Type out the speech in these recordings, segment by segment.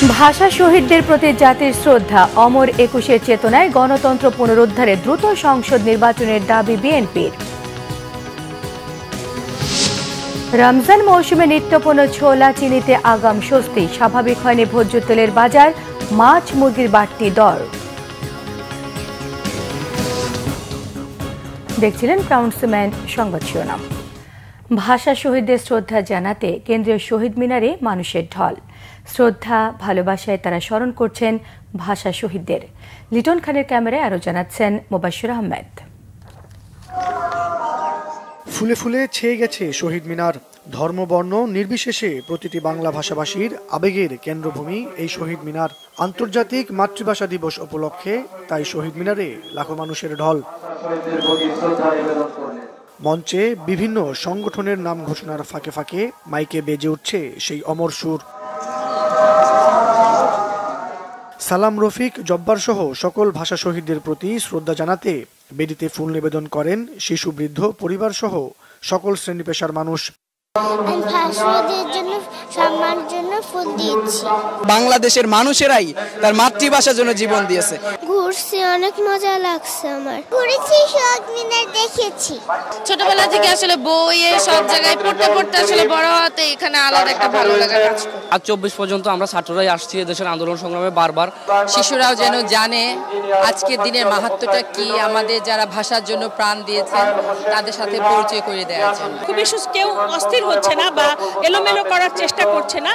ভাষা শহীদদের প্রতি জাতির শ্রদ্ধা, অমর একুশের চেতনায় গণতন্ত্র পুনরুদ্ধারে দ্রুত সংসদ নির্বাচনের দাবি বিএনপির। রমজান মৌসুমে নিত্যপণ্য ছোলা চিনিতে আগাম স্বস্তি, স্বাভাবিক হয়নি ভোজ্য তেলের বাজার, মাছ মুরগির বাড়তি দর। দেখছিলেন ক্রাউন্সম্যান সংবাদ শিরোনাম। ভাষা শহীদদের শ্রদ্ধা জানাতে কেন্দ্রীয় শহীদ মিনারে মানুষের ঢল। শ্রদ্ধা ভালোবাসায় তারা স্মরণ করছেন ভাষা শহীদদের। লিটন খানের ক্যামেরায় আরো জানাচ্ছেন মোবাশ্বের আহমেদ। ফুলে ফুলে ছেয়ে গেছে শহীদ মিনার। ধর্ম বর্ণ নির্বিশেষে প্রতিটি বাংলা ভাষাভাষীর আবেগের কেন্দ্রভূমি এই শহীদ মিনার। আন্তর্জাতিক মাতৃভাষা দিবস উপলক্ষে তাই শহীদ মিনারে লাখো মানুষের ঢল। মঞ্চে বিভিন্ন সংগঠনের নাম ঘোষণার ফাঁকে ফাঁকে মাইকে বেজে উঠছে সেই অমর সুর। সালাম, রফিক, জব্বার সহ সকল ভাষা শহীদদের প্রতি শ্রদ্ধা জানাতে বেদিতে ফুল নিবেদন করেন শিশু, বৃদ্ধ, পরিবার সহ সকল শ্রেণী পেশার মানুষ। বাংলাদেশের মানুষেরাই তার মাতৃভাষার জন্য জীবন দিয়েছে। ঘুরছি, অনেক মজা লাগছে আমার। ঘুরেছি, শহীদ মিনার দেখেছি। ছোটবেলা থেকে আসলে বইয়ে সব জায়গায় পড়তে পড়তে আসলে বড় হতে এখানে আলাদা একটা ভালো লাগা কাজ করে। আজ 24 পর্যন্ত আমরা ছাত্ররাই আসছি দেশের আন্দোলন সংগ্রামে বারবার। শিশুরাও যেন জানে আজকের দিনের মাহাত্ম্যটা কি, আমাদের যারা ভাষার জন্য প্রাণ দিয়েছেন তাদের সাথে পরিচয় করে দেওয়ার জন্য। খুবই কেউ অস্থির হচ্ছে না বা এলোমেলো করার চেষ্টা করছে না,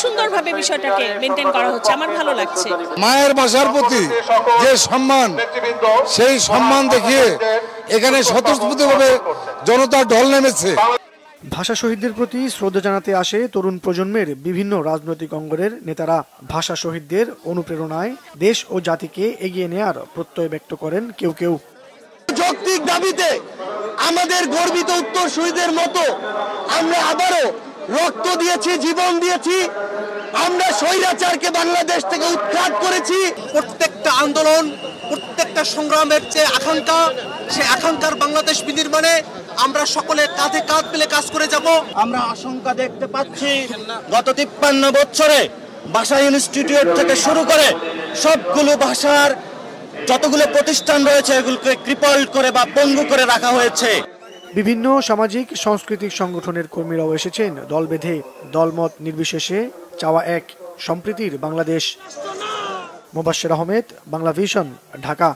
সুন্দরভাবে বিষয়টাকে মেনটেন করা হচ্ছে। আমার ভালো লাগছে। মায়ের ভাষার প্রতি যে সম্মান, সেই সম্মান দেখিয়ে এখানে স্বতঃস্ফূর্তভাবে জনতার ঢল নেমেছে। ভাষা শহীদদের প্রতি শ্রদ্ধা জানাতে আসে তরুণ প্রজন্মের বিভিন্ন রাজনৈতিক অঙ্গনের নেতারা। ভাষা শহীদদের অনুপ্রেরণায় দেশ ও জাতিকে এগিয়ে নেয়ার প্রত্যয় ব্যক্ত করেন কেউ কেউ। যৌক্তিক দাবিতে আমাদের গর্বিত উত্তর শহীদের মতো আমরা আবারও রক্ত দিয়েছি, জীবন দিয়েছি। আমরা স্বৈরাচারকে বাংলাদেশ থেকে উৎখাত করেছি। প্রত্যেকটা আন্দোলন, প্রত্যেকটা সংগ্রামের যে আকাঙ্ক্ষা, সেই আকাঙ্ক্ষার বাংলাদেশ বিনির্মাণে আমরা সকলে কাঁধে কাঁধ মিলে কাজ করে যাব। আমরা আশঙ্কা দেখতে পাচ্ছি গত 53 বছরে ভাষা ইনস্টিটিউট থেকে শুরু করে সবগুলো ভাষার যতগুলো প্রতিষ্ঠান রয়েছে এগুলোকে ক্রিপল্ড করে বা পঙ্গু করে রাখা হয়েছে। বিভিন্ন সামাজিক সাংস্কৃতিক সংগঠনের কর্মীরাও এসেছেন দল বেঁধে। দলমত নির্বিশেষে চাওয়া এক, সম্প্রীতির বাংলাদেশ। মোবাশ্বের আহমেদ, বাংলা ভিশন, ঢাকা।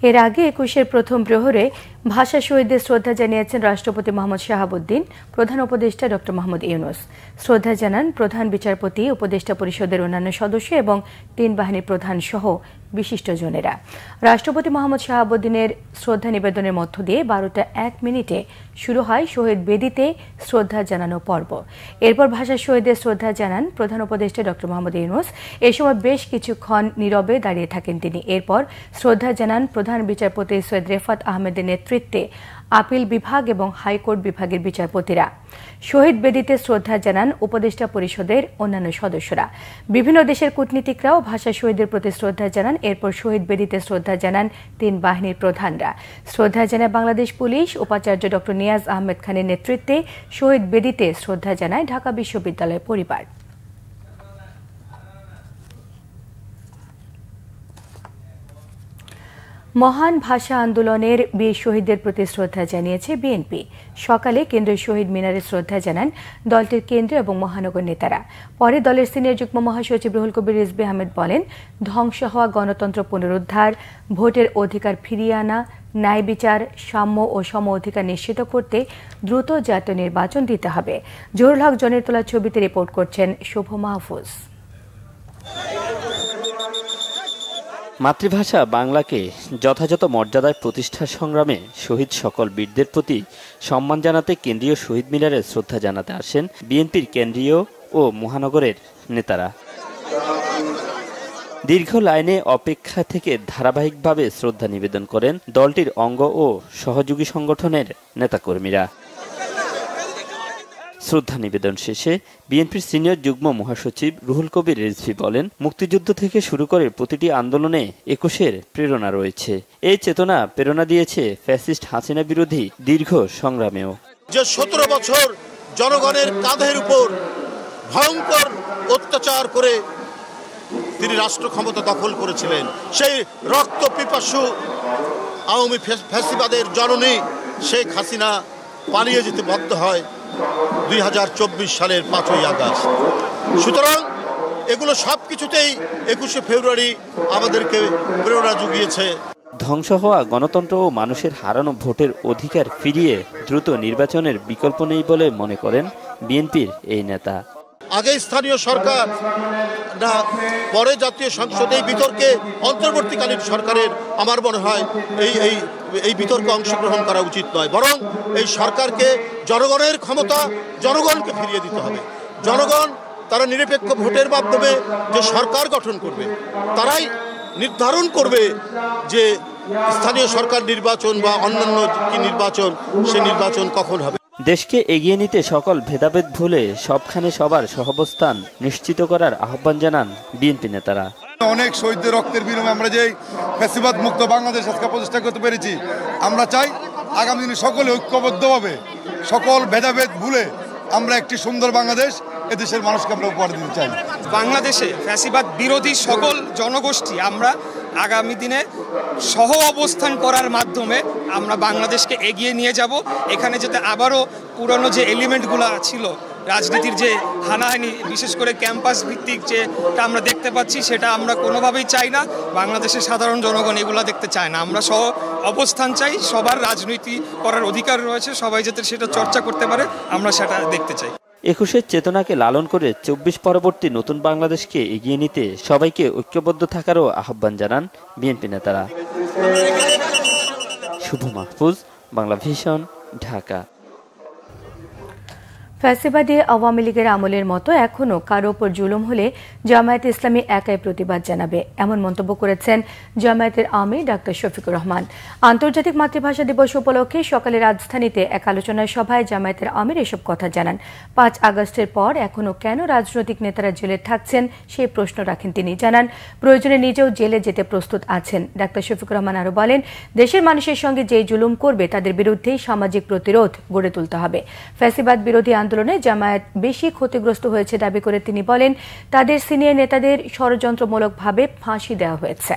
এর আগে 21-এর প্রথম প্রহরে ভাষা শহীদদের শ্রদ্ধা জানিয়েছেন রাষ্ট্রপতি মোহাম্মদ শাহাবুদ্দিন, প্রধান উপদেষ্টা ডক্টর মোহাম্মদ ইউনূস। শ্রদ্ধা জানান প্রধান বিচারপতি, উপদেষ্টা পরিষদের অন্যান্য সদস্য এবং 3 বাহিনীর প্রধান সহ বিশিষ্টজনেরা। রাষ্ট্রপতি মোহাম্মদ শাহাবুদ্দিনের শ্রদ্ধা নিবেদনের মধ্য দিয়ে 12টা 1 মিনিটে শুরু হয় শহীদ বেদিতে শ্রদ্ধা জানানো পর্ব। এরপর ভাষা শহীদদের শ্রদ্ধা জানান প্রধান উপদেষ্টা ডক্টর মোহাম্মদ ইউনূস। এ সময় বেশ কিছুক্ষণ নীরবে দাঁড়িয়ে থাকেন তিনি। এরপর শ্রদ্ধা জানান প্রধান বিচারপতি সৈয়দ রেফাত আহমেদের নেতৃত্বে আপিল বিভাগ এবং হাইকোর্ট বিভাগের বিচারপতিরা। শহীদ বেদিতে শ্রদ্ধা জানান উপদেষ্টা পরিষদের অন্যান্য সদস্যরা। বিভিন্ন দেশের কূটনীতিকরাও ভাষা শহীদদের প্রতি শ্রদ্ধা জানান। এরপর শহীদ বেদিতে শ্রদ্ধা জানান 3 বাহিনীর প্রধানরা। শ্রদ্ধা জানায় বাংলাদেশ পুলিশ। উপাচার্য ডক্টর নিয়াজ আহমেদ খানের নেতৃত্বে শহীদ বেদিতে শ্রদ্ধা জানায় ঢাকা বিশ্ববিদ্যালয় পরিবার। মহান ভাষা আন্দোলনের বীর শহীদদের প্রতি শ্রদ্ধা জানিয়েছে বিএনপি। সকালে কেন্দ্রীয় শহীদ মিনারে শ্রদ্ধা জানান দলটির কেন্দ্রীয় এবং মহানগর নেতারা। পরে দলের সিনিয়র যুগ্ম মহাসচিব রুহুল কবির রিজভী আহমেদ বলেন, ধ্বংস হওয়া গণতন্ত্র পুনরুদ্ধার, ভোটের অধিকার ফিরিয়ে আনা, ন্যায় বিচার, সাম্য ও সম অধিকার নিশ্চিত করতে দ্রুত জাতীয় নির্বাচন দিতে হবে। জহুরুল হক জনের তোলা ছবিতে রিপোর্ট করছেন শুভ মাহফুজ। মাতৃভাষা বাংলাকে যথাযথ মর্যাদায় প্রতিষ্ঠার সংগ্রামে শহীদ সকল বীরদের প্রতি সম্মান জানাতে কেন্দ্রীয় শহীদ মিনারে শ্রদ্ধা জানাতে আসেন বিএনপির কেন্দ্রীয় ও মহানগরের নেতারা। দীর্ঘ লাইনে অপেক্ষা থেকে ধারাবাহিকভাবে শ্রদ্ধা নিবেদন করেন দলটির অঙ্গ ও সহযোগী সংগঠনের নেতাকর্মীরা। শ্রদ্ধা নিবেদন শেষে বিএনপির সিনিয়র যুগ্ম মহাসচিব রুহুল কবির রিজভী বলেন, মুক্তিযুদ্ধ থেকে শুরু করে প্রতিটি আন্দোলনে 21-এর প্রেরণা রয়েছে। এই চেতনা প্রেরণা দিয়েছে ফ্যাসিস্ট হাসিনা বিরোধী দীর্ঘ সংগ্রামেও। যে 17 বছর জনগণের কাঁধের উপর ভয়ঙ্কর অত্যাচার করে তিনি রাষ্ট্র ক্ষমতা দখল করেছিলেন। সেই রক্ত পিপাসু আওয়ামী ফ্যাসিবাদের জননী শেখ হাসিনা পালিয়ে যেতে বাধ্য হয় 2024 সালের 5ই আগস্ট। সুতরাং এগুলো সব কিছুতেই 21শে ফেব্রুয়ারি আমাদেরকে প্রেরণা জুগিয়েছে। ধ্বংস হওয়া গণতন্ত্র ও মানুষের হারানো ভোটের অধিকার ফিরিয়ে দ্রুত নির্বাচনের বিকল্প নেই বলে মনে করেন বিএনপির এই নেতা। আগে স্থানীয় সরকার না পরে জাতীয় সংসদ, এই বিতর্কে অন্তর্বর্তীকালীন সরকারের আমার মনে হয় এই বিতর্কে অংশগ্রহণ করা উচিত নয়, বরং এই সরকারকে জনগণের ক্ষমতা জনগণকে ফিরিয়ে দিতে হবে। জনগণ তারা নিরপেক্ষ ভোটের মাধ্যমে যে সরকার গঠন করবে, তারাই নির্ধারণ করবে যে স্থানীয় সরকার নির্বাচন বা অন্যান্য কি নির্বাচন, সে নির্বাচন কখন হবে। দেশকে এগিয়ে নিতে সকল ভেদাভেদ ভুলে সবখানে সবার সহাবস্থান নিশ্চিত করার আহ্বান জানান বিএনপি নেতারা। অনেক শহীদদের রক্তের বিনিময়ে আমরা যে ফ্যাসিবাদ মুক্ত বাংলাদেশ আজকে প্রতিষ্ঠা করতে পেরেছি, আমরা চাই আগামী দিনে সকলে ঐক্যবদ্ধভাবে সকল ভেদাভেদ ভুলে আমরা একটি সুন্দর বাংলাদেশ এদেশের মানুষকে আমরা উপহার দিতে চাই। বাংলাদেশে ফ্যাসিবাদ বিরোধী সকল জনগোষ্ঠী আমরা আগামী দিনে সহ অবস্থান করার মাধ্যমে আমরা বাংলাদেশকে এগিয়ে নিয়ে যাব। এখানে যাতে আবারও পুরনো যে এলিমেন্টগুলো ছিল রাজনীতির, যে হানাহানি, বিশেষ করে ক্যাম্পাস ভিত্তিক যেটা আমরা দেখতে পাচ্ছি, সেটা আমরা কোনোভাবেই চাই না। বাংলাদেশের সাধারণ জনগণ এগুলো দেখতে চায় না। আমরা সহ অবস্থান চাই, সবার রাজনীতি করার অধিকার রয়েছে, সবাই যাতে সেটা চর্চা করতে পারে, আমরা সেটা দেখতে চাই। 21-এর চেতনাকে লালন করে 24 পরবর্তী নতুন বাংলাদেশকে এগিয়ে নিতে সবাইকে ঐক্যবদ্ধ থাকারও আহ্বান জানান বিএনপি নেতারা। শুভ মাহফুজ, বাংলা ভিশন, ঢাকা। ফ্যাসিবাদী আওয়ামী লীগের আমলের মতো এখনও কারো ওপর জুলুম হলে জামায়াতে ইসলামী একাই প্রতিবাদ জানাবে, এমন মন্তব্য করেছেন জামায়াতের আমির ডাক্তার শফিকুর রহমান। আন্তর্জাতিক মাতৃভাষা দিবস উপলক্ষে সকালে রাজধানীতে এক আলোচনা সভায় জামায়াতের আমির এসব কথা জানান। 5 আগস্টের পর এখনও কেন রাজনৈতিক নেতারা জেলে থাকছেন সেই প্রশ্ন রাখেন তিনি। জানান প্রয়োজনে নিজেও জেলে যেতে প্রস্তুত আছেন। ডাক্তার শফিকুর রহমান আরও বলেন, দেশের মানুষের সঙ্গে যেই জুলুম করবে তাদের বিরুদ্ধেই সামাজিক প্রতিরোধ গড়ে তুলতে হবে। ফ্যাসিবাদ বিরোধী আন্দোলনে জামায়াত বেশি ক্ষতিগ্রস্ত হয়েছে দাবি করে তিনি বলেন, তাদের সিনিয়র নেতাদের ষড়যন্ত্রমূলকভাবে ফাঁসি দেওয়া হয়েছে।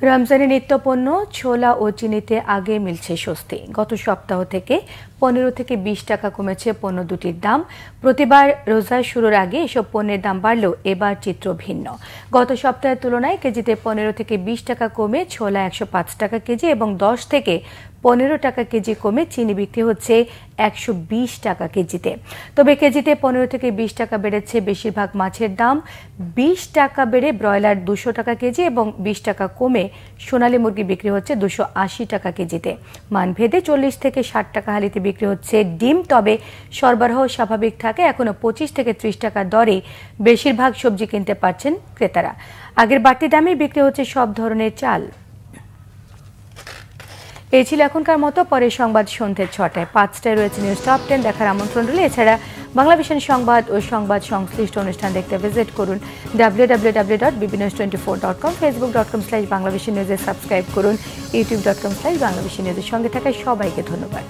রমজানের নিত্যপণ্য ছোলা ও চিনিতে আগে মিলছে স্বস্তি। গত সপ্তাহ থেকে 15 থেকে 20 টাকা কমেছে পণ্য দুটির দাম। প্রতিবার রোজা শুরুর আগে এসব পণ্যের দাম বাড়লেও এবার চিত্র ভিন্ন। গত সপ্তাহের তুলনায় কেজিতে 15 থেকে 20 টাকা কমে ছোলা 105 টাকা কেজি এবং 10 থেকে 15 টাকা কেজি কমে চিনি বিক্রি হচ্ছে 120 টাকা কেজিতে। তবে কেজিতে 15 থেকে 20 টাকা বেড়েছে বেশিরভাগ মাছের দাম। 20 টাকা বেড়ে ব্রয়লার 200 টাকা কেজি এবং 20 টাকা কমে সোনালী মুরগি বিক্রি হচ্ছে 280 টাকা কেজিতে। মানভেদে 40 থেকে 60 টাকা হালিতে বিক্রি হচ্ছে ডিম। তবে সরবরাহ স্বাভাবিক থাকে এখনো 25 থেকে 30 টাকা দরে বেশিরভাগ সবজি কিনতে পারছেন ক্রেতারা। আগের বাড়তি দামে বিক্রি হচ্ছে সব ধরনের চাল। এই ছিল এখনকার মতো। পরের সংবাদ সন্ধ্যে 6টায়। 5টায় রয়েছে নিউজ টপ 10 দেখার আমন্ত্রণ রইল। এছাড়া বাংলা ভিশন সংবাদ ও সংবাদ সংশ্লিষ্ট অনুষ্ঠান দেখতে ভিজিট করুন www.bbnews24.com, facebook.com/বাংলাভিশন নিউজে সাবস্ক্রাইব করুন, youtube.com/বাংলাভিশন নিউজের সঙ্গে থাকায় সবাইকে ধন্যবাদ।